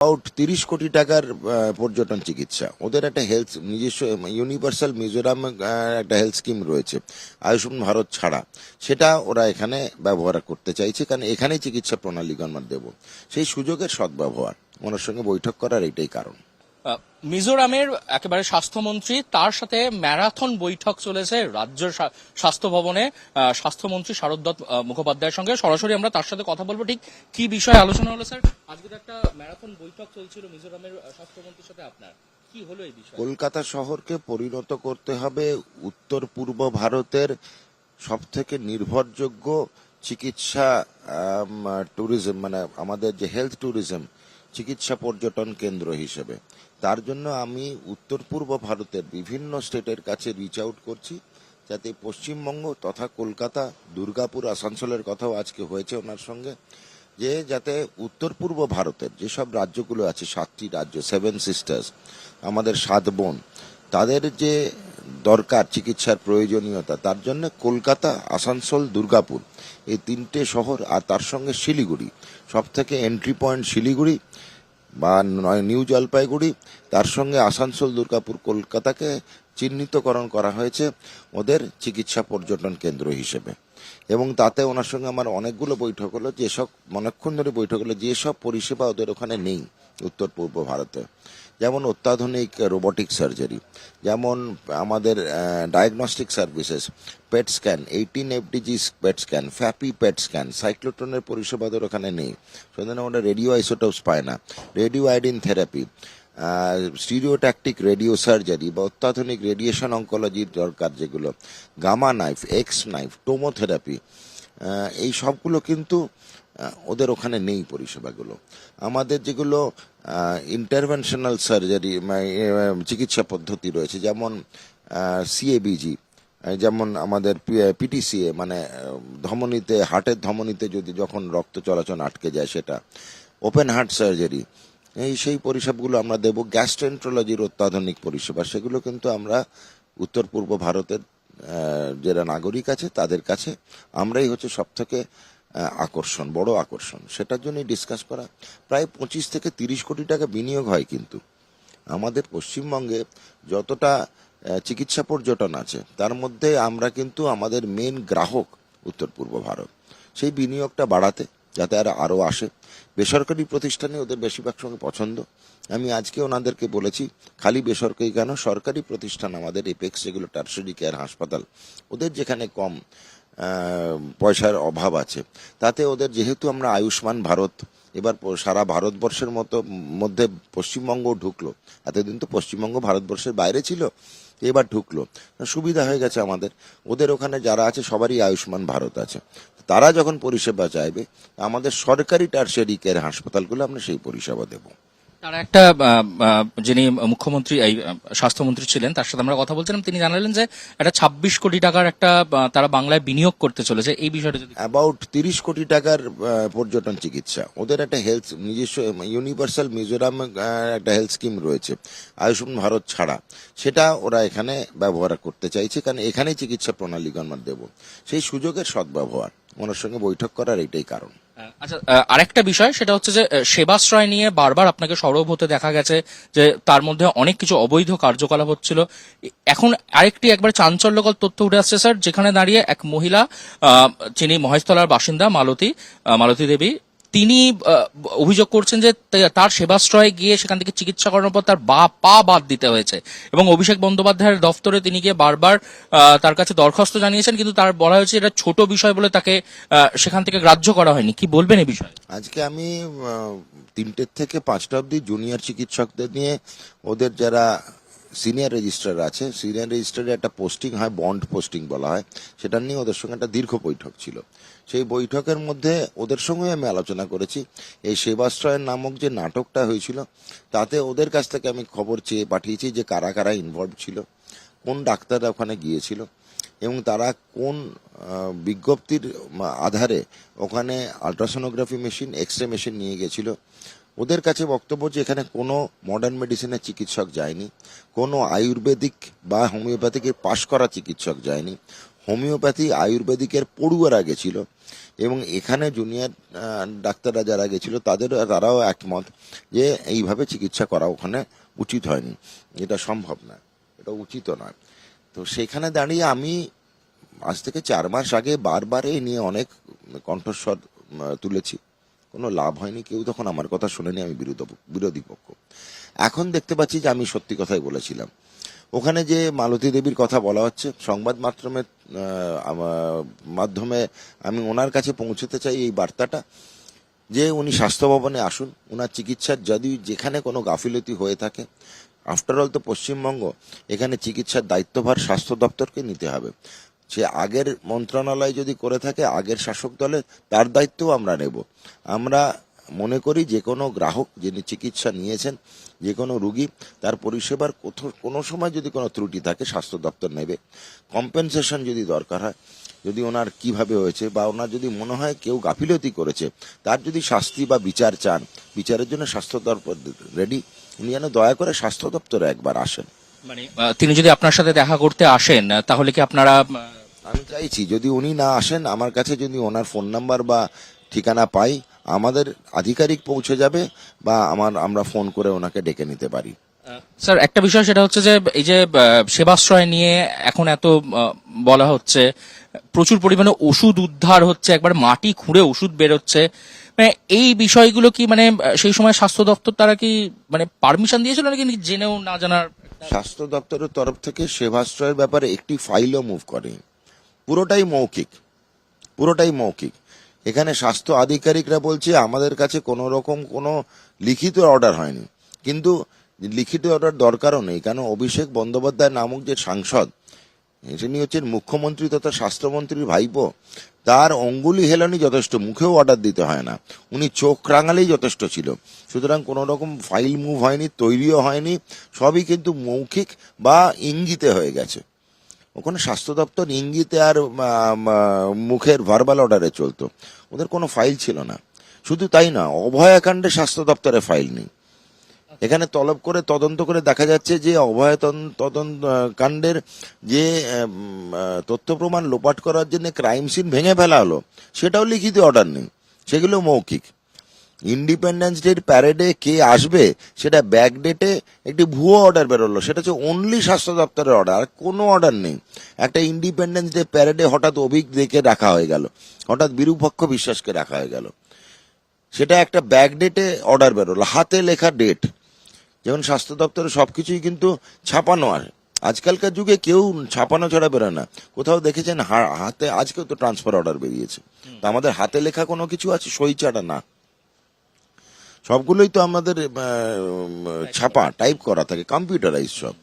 About 30 কোটি টাকার পর্যটন চিকিৎসা। ওদের একটা হেলথ নিজস্ব ইউনিভার্সাল মিজোরাম একটা হেলথ স্কিম রয়েছে আয়ুষ্মান ভারত ছাড়া, সেটা ওরা এখানে ব্যবহার করতে চাইছে, কারণ এখানেই চিকিৎসা প্রণালীগণ দেব, সেই সুযোগের সদ্ব্যবহার ওনার সঙ্গে বৈঠক করার এটাই কারণ। মিজোরামের একেবারে স্বাস্থ্যমন্ত্রী, তার সাথে ম্যারাথন বৈঠক চলেছে রাজ্য স্বাস্থ্য ভবনে স্বাস্থ্যমন্ত্রী শারদ মুখোপাধ্যায়ের সঙ্গে। সরাসরি আমরা তার সাথে কথা বলবো। ঠিক কি বিষয়ে আলোচনা হলো স্যার? আজকে একটা ম্যারাথন বৈঠক চলছিল মিজোরামের স্বাস্থ্যমন্ত্রীর সাথে, আপনার কি হলো এই বিষয়ে? কলকাতা শহরকে পরিণত করতে হবে উত্তর পূর্ব ভারতের সব থেকে নির্ভরযোগ্য চিকিৎসা ট্যুরিজম, মানে আমাদের যে হেলথ ট্যুরিজম, চিকিৎসা পর্যটন কেন্দ্র হিসেবে। তার জন্য আমি উত্তর পূর্ব ভারতের বিভিন্ন স্টেটের কাছে রিচ আউট করছি, যাতে পশ্চিমবঙ্গ তথা কলকাতা, দুর্গাপুর, আসানসোলের কথাও আজকে হয়েছে ওনার সঙ্গে, যে যাতে উত্তর পূর্ব ভারতের যেসব রাজ্যগুলো আছে, 7টি রাজ্য, 7 সিস্টার্স, আমাদের 7 বোন, তাদের যে দরকার চিকিৎসার প্রয়োজনীয়তা, তার জন্য কলকাতা, আসানসোল, দুর্গাপুর এই 3টে শহর, আর তার সঙ্গে শিলিগুড়ি, সব থেকে এন্ট্রি পয়েন্ট শিলিগুড়ি বা নিউ জলপাইগুড়ি, তার সঙ্গে আসানসোল, দুর্গাপুর, কলকাতাকে চিহ্নিতকরণ করা হয়েছে ওদের চিকিৎসা পর্যটন কেন্দ্র হিসেবে। এবং তাতে ওনার সঙ্গে আমার অনেকগুলো বৈঠক হলো, যেসব অনেকক্ষণ ধরে বৈঠক হলো, যেসব পরিষেবা ওদের ওখানে নেই উত্তর পূর্ব ভারতে, যেমন অত্যাধুনিক রোবোটিক সার্জারি, যেমন আমাদের diagnostic services, PET scan, 18 FDG PET scan, FAPI PET scan, সাইক্লোট্রনের পরিষেবা ওদের ওখানে নেই। সুতরাং ওরা রেডিও আইসোটোপস পায় না, radio iodine therapy, stereotactic radio surgery বা অত্যাধুনিক রেডিয়েশন অঙ্কোলজির দরকার, যেগুলো gamma knife, x knife, tomotherapy, এই সবগুলো কিন্তু ওদের ওখানে নেই পরিষেবাগুলো। আমাদের যেগুলো ইন্টারভেনশনাল সার্জারি চিকিৎসা পদ্ধতি রয়েছে, যেমন সিএবিজি, যেমন আমাদের পিটিসিএ, মানে ধমনীতে, হার্টের ধমনীতে যদি যখন রক্ত চলাচল আটকে যায়, সেটা ওপেন হার্ট সার্জারি, সেই পরিষেবাগুলো আমরা দেব। গ্যাস্ট্রেন্ট্রোলজির অত্যাধুনিক পরিষেবা, সেগুলো কিন্তু আমরা উত্তর পূর্ব ভারতের যারা নাগরিক আছে তাদের কাছে আমরাই হচ্ছে সব থেকে আকর্ষণ, বড় আকর্ষণ। সেটার জন্যই ডিসকাস করা। প্রায় 25 থেকে 30 কোটি টাকা বিনিয়োগ হয়, কিন্তু আমাদের পশ্চিমবঙ্গে যতটা চিকিৎসা পর্যটন আছে, তার মধ্যে আমরা কিন্তু আমাদের মেন গ্রাহক উত্তর পূর্ব ভারত। সেই বিনিয়োগটা বাড়াতে, যাতে আরও আসে। বেসরকারি প্রতিষ্ঠানে ওদের বেশিরভাগ সঙ্গে পছন্দ। আমি আজকে ওনাদেরকে বলেছি, খালি বেসরকারি কেন, সরকারি প্রতিষ্ঠান আমাদের এপেক্স, যেগুলো টার্সারি কেয়ার হাসপাতাল, ওদের যেখানে কম পয়সার অভাব আছে, তাতে ওদের, যেহেতু আমরা আয়ুষ্মান ভারত এবার সারা ভারতবর্ষের মধ্যে পশ্চিমবঙ্গ ঢুকলো, এতদিন তো পশ্চিমবঙ্গ ভারতবর্ষের বাইরে ছিল, এবার ঢুকলো, সুবিধা হয়ে গেছে আমাদের। ওদের ওখানে যারা আছে সবারই আয়ুষ্মান ভারত আছে। তারা যখন পরিষেবা চাইবে, আমাদের সরকারি টার্সারি কেয়ার হাসপাতালগুলো আমরা সেই পরিষেবা দেব। তারা একটা যিনি মুখ্যমন্ত্রী, এই স্বাস্থ্যমন্ত্রী ছিলেন, তার সাথে আমরা কথা বলছিলাম, তিনি জানালেন যে একটা 26 কোটি টাকার একটা তারা বাংলায় বিনিয়োগ করতে চলেছে। এই বিষয়টা যদি অ্যাবাউট 30 কোটি টাকার পর্যটন চিকিৎসা। ওদের একটা হেলথ নিজস্ব ইউনিভার্সাল মিজোরাম একটা হেলথ স্কিম রয়েছে আয়ুষ্মান ভারত ছাড়া, সেটা ওরা এখানে ব্যবহার করতে চাইছে, কারণ এখানেই চিকিৎসা প্রণালীগণ দেব, সেই সুযোগের সদ্ব্যবহার ওনার সঙ্গে বৈঠক করার এটাই কারণ। আচ্ছা, আরেকটা বিষয়, সেটা হচ্ছে যে সেবাশ্রয় নিয়ে বারবার আপনাকে সরব হতে দেখা গেছে, যে তার মধ্যে অনেক কিছু অবৈধ কার্যকলাপ হচ্ছিল। এখন আরেকটি একবার চাঞ্চল্যকর তথ্য উঠে আসছে স্যার, যেখানে দাঁড়িয়ে এক মহিলা, যিনি মহেশতলার বাসিন্দা মালতী দেবী, তিনি অভিযোগ করছেন যে তার সেবাশ্রয়ে গিয়ে সেখান থেকে চিকিৎসা করানোর পর তার পা বাদ দিতে হয়েছে, এবং অভিষেক বন্দ্যোপাধ্যায়ের দফতরে তিনি গিয়ে বারবার তার কাছে দরখাস্ত জানিয়েছেন, কিন্তু তার বলা হয়েছে এটা ছোট বিষয় বলে তাকে সেখান থেকে গ্রাহ্য করা হয়নি। কি বলবেন এই বিষয়ে? আজকে আমি 3টে থেকে 5টা অব্দি জুনিয়র চিকিৎসকদের নিয়ে, ওদের যারা সিনিয়র রেজিস্ট্রার আছে, সিনিয়র রেজিস্ট্রারে একটা পোস্টিং হয়, বন্ড পোস্টিং বলা হয়, সেটা নিয়ে ওদের সঙ্গে একটা দীর্ঘ বৈঠক ছিল। সেই বৈঠকের মধ্যে ওদের সঙ্গে আমি আলোচনা করেছি, এই সেবাশ্রয়ের নামক যে নাটকটা হয়েছিল, তাতে ওদের কাছ থেকে আমি খবর চেয়ে পাঠিয়েছি যে কারা কারা ইনভলভ ছিল, কোন ডাক্তাররা ওখানে গিয়েছিল, এবং তারা কোন বিজ্ঞপ্তির আধারে ওখানে ultrasonography machine, X ray machine নিয়ে গেছিল। ওদের কাছে বক্তব্য যে এখানে কোনো মডার্ন মেডিসিনের চিকিৎসক যায়নি, কোনো আয়ুর্বেদিক বা হোমিওপ্যাথিকের পাশ করা চিকিৎসক যায়নি, হোমিওপ্যাথি আয়ুর্বেদিকের পড়ুয়ারা গেছিল এবং এখানে জুনিয়র ডাক্তাররা যারা গেছিল তারাও একমত যে এইভাবে চিকিৎসা করা ওখানে উচিত হয়নি, এটা সম্ভব না, এটা উচিত নয়। তো সেখানে দাঁড়িয়ে আমি আজ থেকে 4 মাস আগে বারবার এই নিয়ে অনেক কণ্ঠস্বর তুলেছি, কোনো লাভ হয়নি, কেউ তখন আমার কথা শোনেনি, আমি বিরোধী পক্ষ। এখন দেখতে পাচ্ছি যে আমি সত্যি কথাই বলেছিলাম। ওখানে যে মালতী দেবীর কথা বলা হচ্ছে সংবাদ মাধ্যমে আমি ওনার কাছে পৌঁছতে চাই এই বার্তাটা, যে উনি স্বাস্থ্য ভবনে আসুন, ওনার চিকিৎসার যদি যেখানে কোনো গাফিলতি হয়ে থাকে, আফটারঅল তো পশ্চিমবঙ্গ, এখানে চিকিৎসার দায়িত্বভার স্বাস্থ্য দপ্তরকে নিতে হবে। সে আগের মন্ত্রণালয় যদি করে থাকে আগের শাসক দলের, তার দায়িত্বও আমরা নেব। আমরা মনে করি যে কোনো গ্রাহক যিনি চিকিৎসা নিয়েছেন, যে কোনো রুগী, তার পরিষেবার কোনো সময় যদি কোনো ত্রুটি থাকে স্বাস্থ্য দপ্তর নেবে। কম্পেনসেশন যদি দরকার হয়, যদি ওনার কিভাবে হয়েছে বা ওনার যদি মনে হয় কেউ গাফিলতি করেছে, তার যদি শাস্তি বা বিচার চান, বিচারের জন্য স্বাস্থ্য দপ্তর রেডি। উনি যেন দয়া করে স্বাস্থ্য দপ্তরে একবার আসেন। মানে তিনি যদি আপনার সাথে দেখা করতে আসেন তাহলে কি আপনারা আমি চাইছি যদি উনি না আসেন, আমার কাছে যদি ওনার ফোন নাম্বার বা ঠিকানা পাই, আমাদের আধিকারিক পৌঁছে যাবে বা আমরা ফোন করে ওনাকে ডেকে নিতে পারি। স্যার একটা বিষয় সেটা হচ্ছে যে এই যে সেবাশ্রয় নিয়ে এখন এত বলা হচ্ছে, প্রচুর পরিমাণে ওষুধ উদ্ধার হচ্ছে, একবার মাটি খুঁড়ে ওষুধ বেরোচ্ছে, মানে এই বিষয়গুলো কি মানে সেই সময় স্বাস্থ্য দপ্তর তারা কি মানে পারমিশন দিয়েছিল নাকি জেনেও না জানার? স্বাস্থ্য দপ্তরের তরফ থেকে সেবাশ্রয়ের ব্যাপারে একটি ফাইলও মুভ করে, পুরোটাই মৌখিক। এখানে স্বাস্থ্য আধিকারিকরা বলছে আমাদের কাছে কোনো রকম কোনো লিখিত অর্ডার হয়নি, কিন্তু লিখিত অর্ডার দরকারও নেই, কারণ অভিষেক বন্দ্যোপাধ্যায় নামক যে সাংসদ, তিনি হচ্ছেন মুখ্যমন্ত্রী তথা স্বাস্থ্যমন্ত্রীর ভাইপো, তার অঙ্গুলি হেলনই যথেষ্ট, মুখেও অর্ডার দিতে হয় না, উনি চোখ রাঙালেই যথেষ্ট ছিল। সুতরাং কোনো রকম ফাইল মুভ হয়নি, তৈরিও হয়নি, সবই কিন্তু মৌখিক বা ইঙ্গিতে হয়ে গেছে। ওখানে স্বাস্থ্য দপ্তর ইঙ্গিতে আর মুখের ভার্বাল অর্ডারে চলতো, ওদের কোনো ফাইল ছিল না। শুধু তাই না, অভয়াকাণ্ডে স্বাস্থ্য দপ্তরে ফাইল নেই। এখানে তলব করে তদন্ত করে দেখা যাচ্ছে যে অভয় কাণ্ডের যে তথ্য প্রমাণ লোপাট করার জন্য ক্রাইম সিন ভেঙে ফেলা হলো, সেটাও লিখিত অর্ডার নেই, সেগুলো মৌখিক। ইন্ডিপেন্ডেন্স ডে প্যারেডে কে আসবে সেটা ব্যাক ডেটে একটি ভুয়ো অর্ডার বেরোলো, সেটা হচ্ছে অনলি স্বাস্থ্য দপ্তরের অর্ডার, আর কোনো অর্ডার নেই। একটা ইন্ডিপেন্ডেন্স ডে প্যারেডে হঠাৎ অভিজ্ঞকে রাখা হয়ে গেল, হঠাৎ বিরূপক্ষ বিশ্বাসকে রাখা হয়ে গেল, সেটা একটা ব্যাক ডেটে অর্ডার বেরোলো, হাতে লেখা ডেট। যেমন স্বাস্থ্য দপ্তরে সবকিছুই কিন্তু ছাপানো, আর আজকালকার যুগে কেউ ছাপানো ছাড়া বেরোয় না। কোথাও দেখেছেন হাতে, আজকেও তো ট্রান্সফার অর্ডার বেরিয়েছে, তা আমাদের হাতে লেখা কোনো কিছু আছে? সই ছাড়া না, সবগুলোই তো আমাদের ছাপা টাইপ করা থাকে, কম্পিউটারাইজ সব।